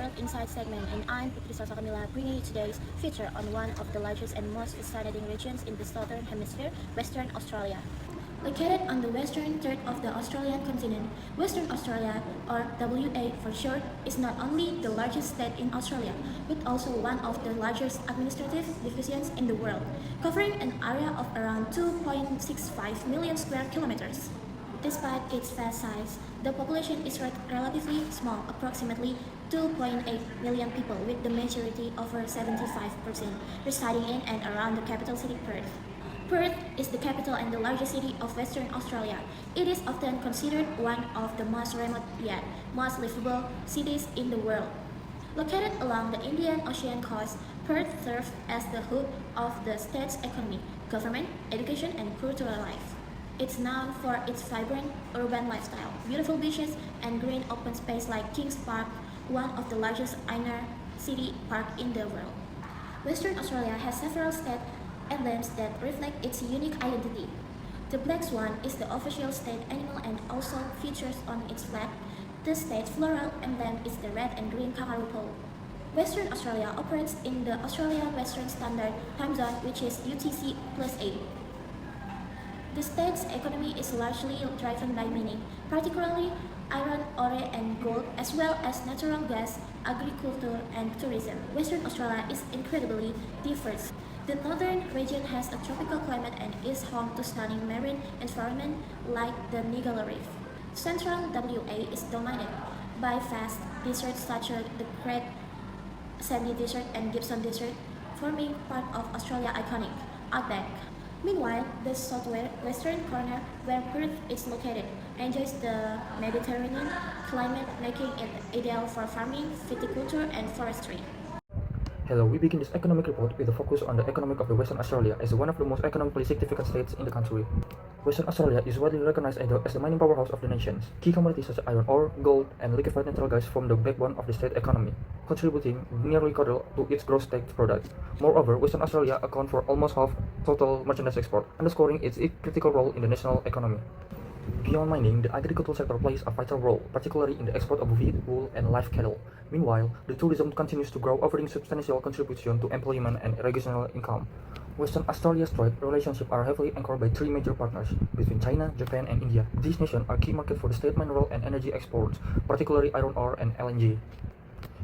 World Insight segment, and I'm Putri Kamila, bringing you today's feature on one of the largest and most fascinating regions in the Southern Hemisphere, Western Australia. Located on the western third of the Australian continent, Western Australia, or WA for short, is not only the largest state in Australia, but also one of the largest administrative divisions in the world, covering an area of around 2.65 million square kilometers. Despite its vast size, the population is relatively small, approximately 2.8 million people, with the majority, over 75%, residing in and around the capital city Perth. Perth is the capital and the largest city of Western Australia. It is often considered one of the most remote yet most livable cities in the world. Located along the Indian Ocean coast, Perth serves as the hub of the state's economy, government, education, and cultural life. It's known for its vibrant urban lifestyle, beautiful beaches, and green open space like Kings Park, one of the largest inner city park in the world. Western Australia has several state emblems that reflect its unique identity. The black swan is the official state animal and also features on its flag. The state's floral emblem is the red and green kangaroo pole. Western Australia operates in the Australian Western Standard Time Zone, which is UTC+8. The state's economy is largely driven by mining, particularly iron ore and gold, as well as natural gas, agriculture, and tourism. Western Australia is incredibly diverse. The northern region has a tropical climate and is home to stunning marine environment like the Niagara Reef. Central WA is dominated by vast deserts such as the Great Sandy Desert and Gibson Desert, forming part of Australia's iconic outback. Meanwhile, the southwestern corner, where Perth is located, enjoys the Mediterranean climate, making it ideal for farming, viticulture, and forestry. Hello, we begin this economic report with a focus on the economic of the Western Australia as one of the most economically significant states in the country. Western Australia is widely recognized as the mining powerhouse of the nation. Key commodities such as iron ore, gold, and liquefied natural gas form the backbone of the state economy, contributing nearly quarter to its gross state product. Moreover, Western Australia accounts for almost half total merchandise export, underscoring its critical role in the national economy. Beyond mining, the agricultural sector plays a vital role, particularly in the export of wheat, wool, and live cattle. Meanwhile, the tourism continues to grow, offering substantial contribution to employment and regional income. Western Australia's trade relationships are heavily anchored by three major partners between China, Japan, and India. These nations are key markets for the state mineral and energy exports, particularly iron ore and LNG.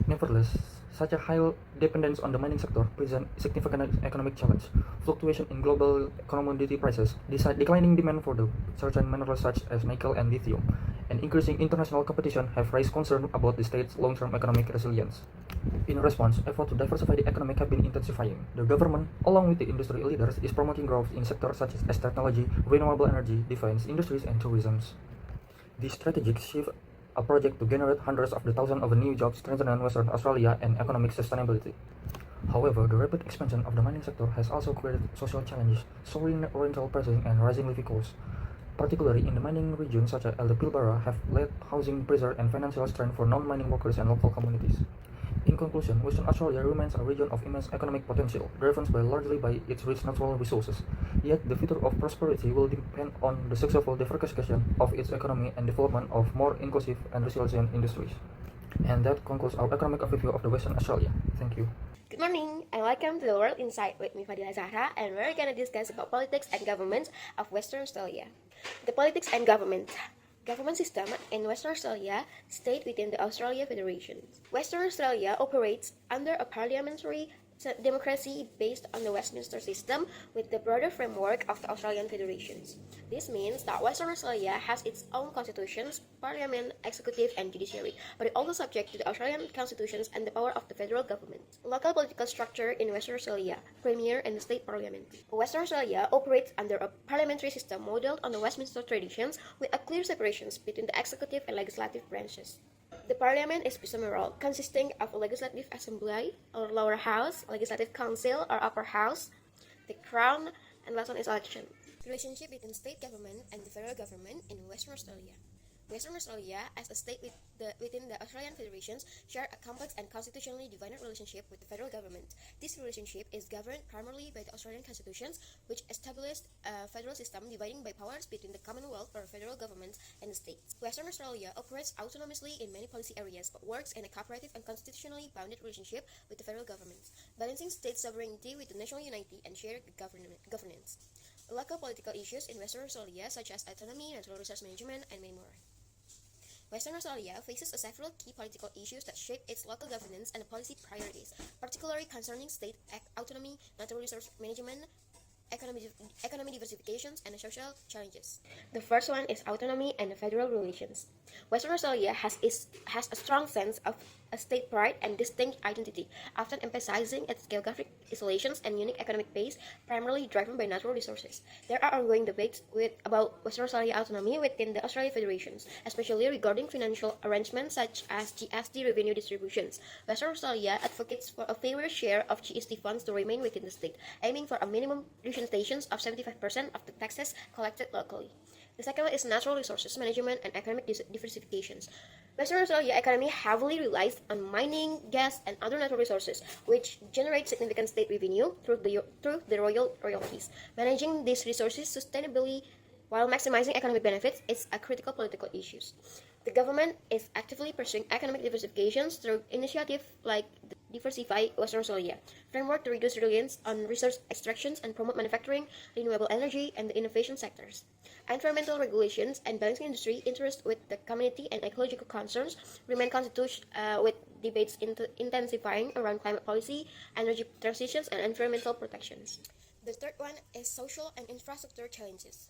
Nevertheless, such a high dependence on the mining sector presents significant economic challenge. Fluctuation in global commodity prices, declining demand for the certain minerals such as nickel and lithium, and increasing international competition have raised concern about the state's long-term economic resilience. In response, efforts to diversify the economy have been intensifying. The government, along with the industry leaders, is promoting growth in sectors such as technology, renewable energy, defense, industries, and tourism. This strategic shift a project to generate hundreds of thousands of new jobs, strengthening Western Australia and economic sustainability. However, the rapid expansion of the mining sector has also created social challenges, soaring rental prices and rising living costs, particularly in the mining regions such as the Pilbara, have led housing pressure and financial strain for non-mining workers and local communities. In conclusion, Western Australia remains a region of immense economic potential, driven largely by its rich natural resources. Yet, the future of prosperity will depend on the successful diversification of its economy and development of more inclusive and resilient industries. And that concludes our economic overview of the Western Australia. Thank you. Good morning and welcome to the World Insight with me Fadila Zahra, and we're gonna discuss about politics and government of Western Australia. The politics and government system in Western Australia stayed within the Australia Federation. Western Australia operates under a parliamentary democracy based on the Westminster system with the broader framework of the Australian Federations. This means that Western Australia has its own constitutions, parliament, executive, and judiciary, but it also subject to the Australian constitutions and the power of the federal government. Local political structure in Western Australia, Premier and the state parliament. Western Australia operates under a parliamentary system modeled on the Westminster traditions with a clear separation between the executive and legislative branches. The parliament is bicameral, consisting of a legislative assembly or lower house, legislative council or upper house, the crown, and last one is election. Relationship between state government and the federal government in Western Australia. Western Australia, as a state within the Australian Federations, share a complex and constitutionally divided relationship with the federal government. This relationship is governed primarily by the Australian constitutions, which established a federal system dividing by powers between the Commonwealth or federal government and the states. Western Australia operates autonomously in many policy areas, but works in a cooperative and constitutionally bounded relationship with the federal government, balancing state sovereignty with the national unity and shared governance. Local political issues in Western Australia, such as autonomy, natural resource management, and many more. Western Australia faces several key political issues that shape its local governance and policy priorities, particularly concerning state autonomy, natural resource management, economy diversifications, and social challenges. The first one is autonomy and federal relations. Western Australia has a strong sense of a state pride and distinct identity, often emphasizing its geographic isolations and unique economic base, primarily driven by natural resources. There are ongoing debates about Western Australia autonomy within the Australian Federations, especially regarding financial arrangements such as GST revenue distributions. Western Australia advocates for a fair share of GST funds to remain within the state, aiming for a minimum representations of 75% of the taxes collected locally. The second one is natural resources management and economic diversifications. Western Australia economy heavily relies on mining, gas, and other natural resources, which generate significant state revenue through the royalties. Managing these resources sustainably while maximizing economic benefits is a critical political issue. The government is actively pursuing economic diversifications through initiatives like the Diversify Western Australia framework to reduce reliance on resource extractions and promote manufacturing, renewable energy, and the innovation sectors. Environmental regulations and balancing industry interests with the community and ecological concerns remain constituted with debates intensifying around climate policy, energy transitions, and environmental protections. The third one is social and infrastructure challenges.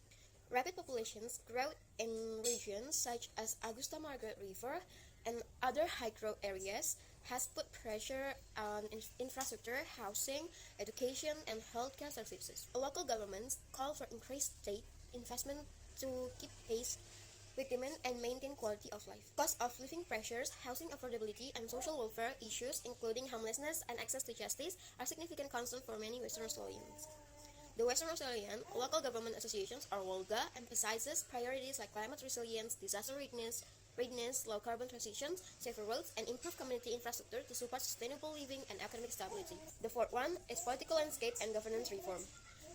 Rapid populations growth in regions such as Augusta Margaret River and other high-growth areas has put pressure on infrastructure, housing, education, and healthcare services. Local governments call for increased state investment to keep pace with demand and maintain quality of life. Cost of living pressures, housing affordability, and social welfare issues, including homelessness and access to justice, are significant concerns for many Western Australians. The Western Australian Local Government Associations, or WOLGA, emphasizes priorities like climate resilience, disaster readiness, low carbon transitions, safer roads, and improved community infrastructure to support sustainable living and economic stability. The fourth one is political landscape and governance reform.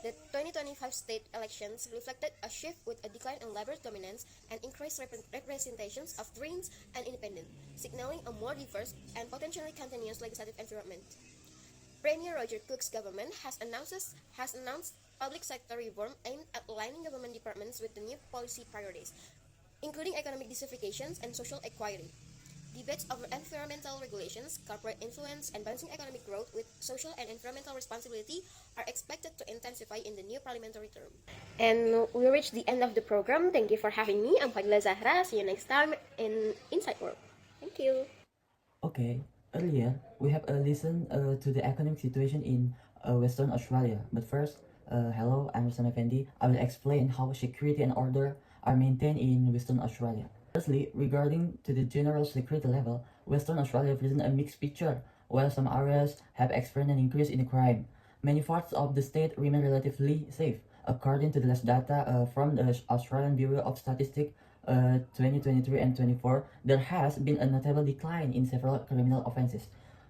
The 2025 state elections reflected a shift with a decline in Labour dominance and increased representations of Greens and Independent, signaling a more diverse and potentially continuous legislative environment. Premier Roger Cook's government has announced public sector reform aimed at aligning government departments with the new policy priorities, including economic diversifications and social equality. Debates over environmental regulations, corporate influence, and balancing economic growth with social and environmental responsibility are expected to intensify in the new parliamentary term. And we reached the end of the program. Thank you for having me. I'm Fadila Zahra. See you next time in Inside World. Thank you. Okay, earlier we have listened to the economic situation in Western Australia. But first, hello, I'm Rustam Efendi. I will explain how security and order are maintained in Western Australia. Firstly, regarding to the general security level, Western Australia presents a mixed picture. While some areas have experienced an increase in crime, many parts of the state remain relatively safe. According to the last data from the Australian Bureau of Statistics 2023 and 24, there has been a notable decline in several criminal offences.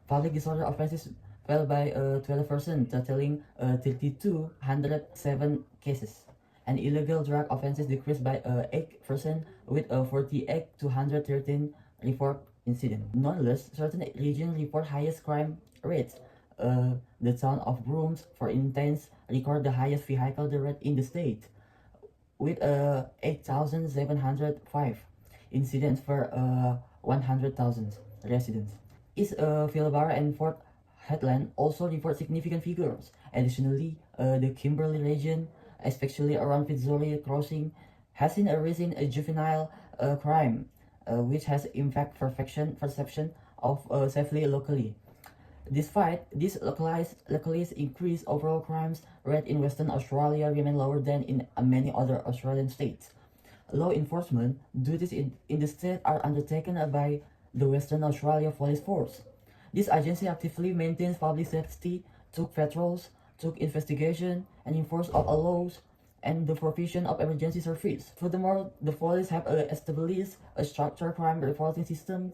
Public disorder offences fell by 12%, totaling 3,207 cases. And illegal drug offences decreased by 8%, with 48,213 report incidents. Nonetheless, certain regions report highest crime rates. The town of Brooms, for instance, record the highest vehicle rate in the state, with 8,705 incidents per 100,000 residents. East Pilbara and Fort Headland also report significant figures. Additionally, the Kimberley region, especially around Fitzroy Crossing, has seen a rise in juvenile crime, which has impacted perception of safety locally. Despite this localized increase, overall crimes rate in Western Australia remain lower than in many other Australian states. Law enforcement duties in the state are undertaken by the Western Australia Police Force. This agency actively maintains public safety, took patrols, took investigation, and enforce of laws and the provision of emergency service. Furthermore, the police have established a structured crime reporting system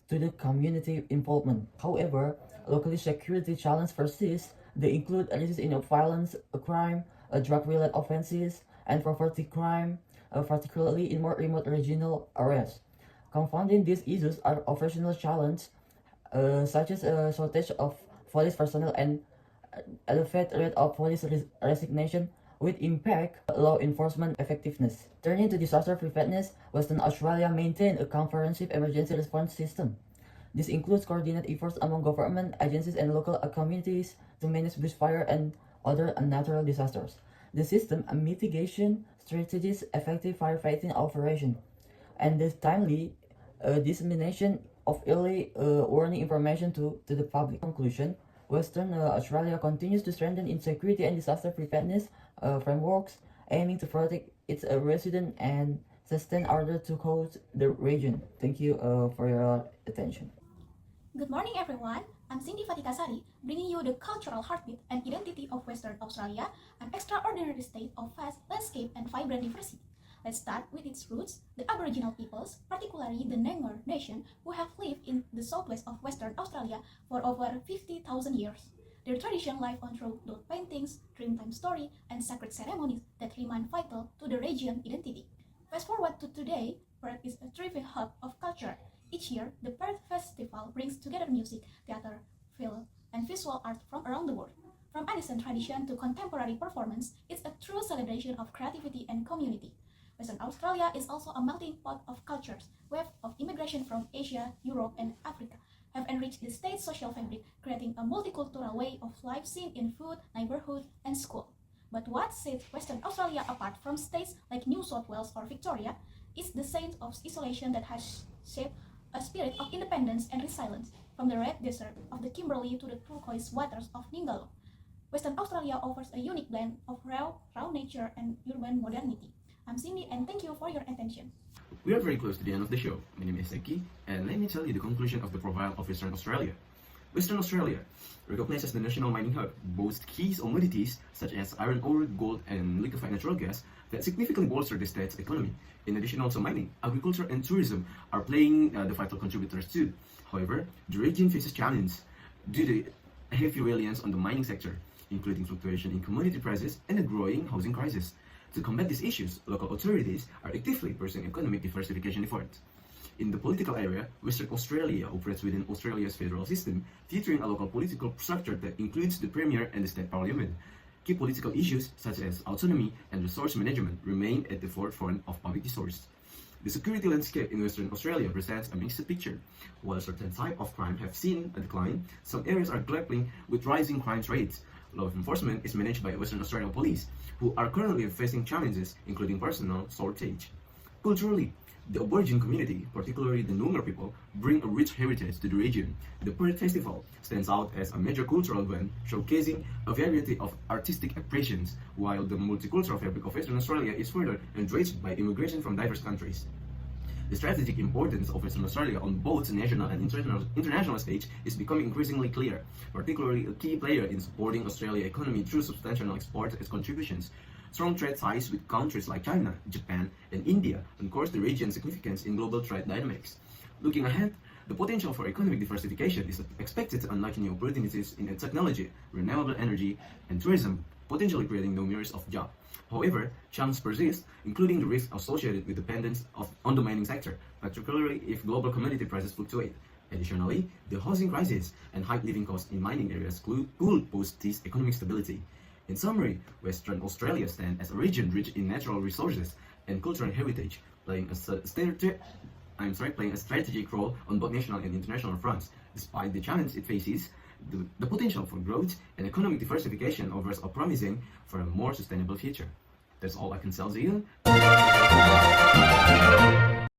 to the community involvement. However, locally security challenges persist. They include risks in violence, crime, drug-related offenses, and property crime, particularly in more remote regional areas. Confounding these issues are operational challenges such as a shortage of police personnel and elevated rate of police resignation, which impact law enforcement effectiveness. Turning to disaster preparedness, Western Australia maintains a comprehensive emergency response system. This includes coordinated efforts among government agencies and local communities to manage bushfire and other natural disasters. The system mitigation strategies, effective firefighting operation, and the timely dissemination of early warning information to the public. Conclusion: Western Australia continues to strengthen its security and disaster preparedness frameworks, aiming to protect its residents and sustain order to coast the region. Thank you for your attention. Good morning, everyone. I'm Fatika Sari, bringing you the cultural heartbeat and identity of Western Australia, an extraordinary state of vast landscape and vibrant diversity. Let's start with its roots, the Aboriginal peoples, particularly the Noongar nation, who have lived in the southwest of Western Australia for over 50,000 years. Their tradition live on through dot paintings, Dreamtime story, and sacred ceremonies that remain vital to the region identity. Fast forward to today, Perth is a terrific hub of culture. Each year, the Perth Festival brings together music, theater, film, and visual art from around the world. From ancient tradition to contemporary performance, it's a true celebration of creativity and community. Western Australia is also a melting pot of cultures. Waves of immigration from Asia, Europe, and Africa have enriched the state's social fabric, creating a multicultural way of life seen in food, neighborhood, and school. But what sets Western Australia apart from states like New South Wales or Victoria is the sense of isolation that has shaped a spirit of independence and resilience. From the red desert of the Kimberley to the turquoise waters of Ningaloo, Western Australia offers a unique blend of raw nature and urban modernity. I'm Cindy, and thank you for your attention. We are very close to the end of the show. My name is Rizky, and let me tell you the conclusion of the profile of Western Australia. Western Australia, recognized as the national mining hub, boasts key commodities such as iron ore, gold, and liquefied natural gas that significantly bolster the state's economy. In addition, also mining, agriculture, and tourism are playing the vital contributors too. However, the region faces challenges due to heavy reliance on the mining sector, including fluctuation in commodity prices and a growing housing crisis. To combat these issues, local authorities are actively pursuing economic diversification efforts. In the political area, Western Australia operates within Australia's federal system, featuring a local political structure that includes the Premier and the State Parliament. Key political issues such as autonomy and resource management remain at the forefront of public discourse. The security landscape in Western Australia presents a mixed picture. While certain types of crime have seen a decline, some areas are grappling with rising crime rates. Law enforcement is managed by Western Australia Police, who are currently facing challenges including personnel shortage. Culturally, the Aboriginal community, particularly the Noongar people, bring a rich heritage to the region. The Perth Festival stands out as a major cultural event, showcasing a variety of artistic expressions, while the multicultural fabric of Western Australia is further enriched by immigration from diverse countries. The strategic importance of Western Australia on both national and international stage is becoming increasingly clear, particularly a key player in supporting Australia's economy through substantial export contributions. Strong trade ties with countries like China, Japan, and India underscores the region's significance in global trade dynamics. Looking ahead, the potential for economic diversification is expected to unlock new opportunities in technology, renewable energy, and tourism, potentially creating numerous of jobs. However, challenges persist, including the risks associated with dependence on the mining sector, particularly if global commodity prices fluctuate. Additionally, the housing crisis and high living costs in mining areas could pose this economic stability. In summary, Western Australia stands as a region rich in natural resources and cultural heritage, playing a strategic role on both national and international fronts. Despite the challenges it faces, the potential for growth and economic diversification offers a promising for a more sustainable future. That's all I can tell you.